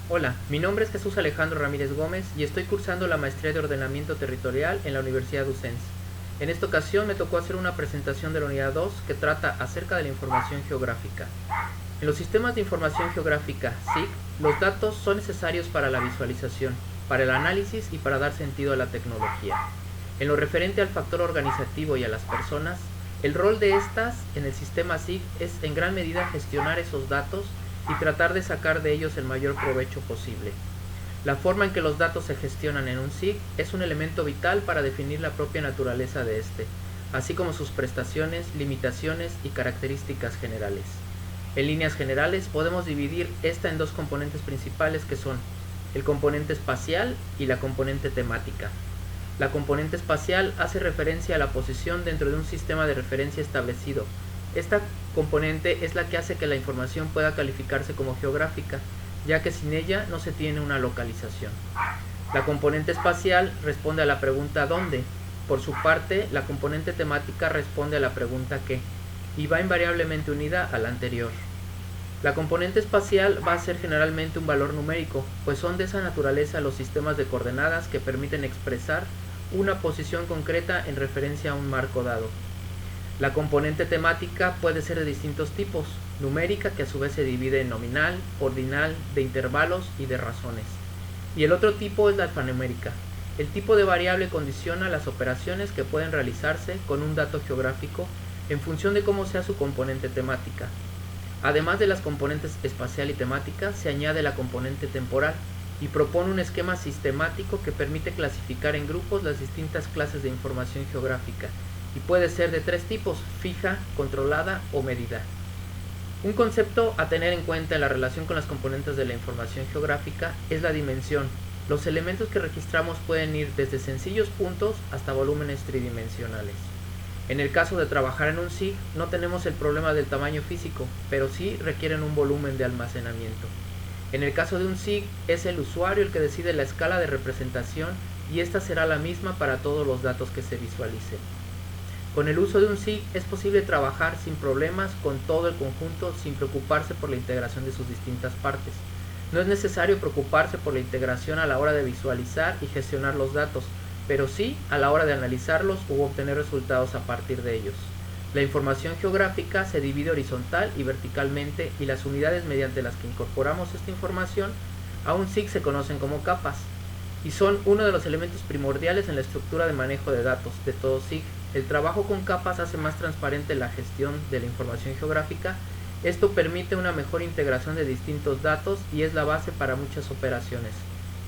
Hola, mi nombre es Jesús Alejandro Ramírez Gómez y estoy cursando la maestría de ordenamiento territorial en la Universidad UCENS. En esta ocasión me tocó hacer una presentación de la unidad 2 que trata acerca de la información geográfica. En los sistemas de información geográfica, SIG, los datos son necesarios para la visualización, para el análisis y para dar sentido a la tecnología. En lo referente al factor organizativo y a las personas, el rol de estas en el sistema SIG es en gran medida gestionar esos datos y tratar de sacar de ellos el mayor provecho posible. La forma en que los datos se gestionan en un SIG es un elemento vital para definir la propia naturaleza de este, así como sus prestaciones, limitaciones y características generales. En líneas generales podemos dividir esta en dos componentes principales que son el componente espacial y la componente temática. La componente espacial hace referencia a la posición dentro de un sistema de referencia establecido. Esta componente es la que hace que la información pueda calificarse como geográfica, ya que sin ella no se tiene una localización. La componente espacial responde a la pregunta ¿dónde? Por su parte, la componente temática responde a la pregunta ¿qué? Y va invariablemente unida a la anterior. La componente espacial va a ser generalmente un valor numérico, pues son de esa naturaleza los sistemas de coordenadas que permiten expresar una posición concreta en referencia a un marco dado. La componente temática puede ser de distintos tipos, numérica, que a su vez se divide en nominal, ordinal, de intervalos y de razones. Y el otro tipo es la alfanumérica. El tipo de variable condiciona las operaciones que pueden realizarse con un dato geográfico en función de cómo sea su componente temática. Además de las componentes espacial y temática, se añade la componente temporal y propone un esquema sistemático que permite clasificar en grupos las distintas clases de información geográfica y puede ser de tres tipos: fija, controlada o medida. Un concepto a tener en cuenta en la relación con las componentes de la información geográfica es la dimensión. Los elementos que registramos pueden ir desde sencillos puntos hasta volúmenes tridimensionales. En el caso de trabajar en un SIG, no tenemos el problema del tamaño físico, pero sí requieren un volumen de almacenamiento. En el caso de un SIG, es el usuario el que decide la escala de representación y esta será la misma para todos los datos que se visualicen. Con el uso de un SIG es posible trabajar sin problemas con todo el conjunto sin preocuparse por la integración de sus distintas partes. No es necesario preocuparse por la integración a la hora de visualizar y gestionar los datos, pero sí a la hora de analizarlos u obtener resultados a partir de ellos. La información geográfica se divide horizontal y verticalmente y las unidades mediante las que incorporamos esta información a un SIG se conocen como capas y son uno de los elementos primordiales en la estructura de manejo de datos de todo SIG. El trabajo con capas hace más transparente la gestión de la información geográfica. Esto permite una mejor integración de distintos datos y es la base para muchas operaciones.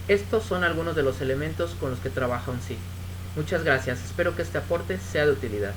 Estos son algunos de los elementos con los que trabaja un SIG. Muchas gracias, espero que este aporte sea de utilidad.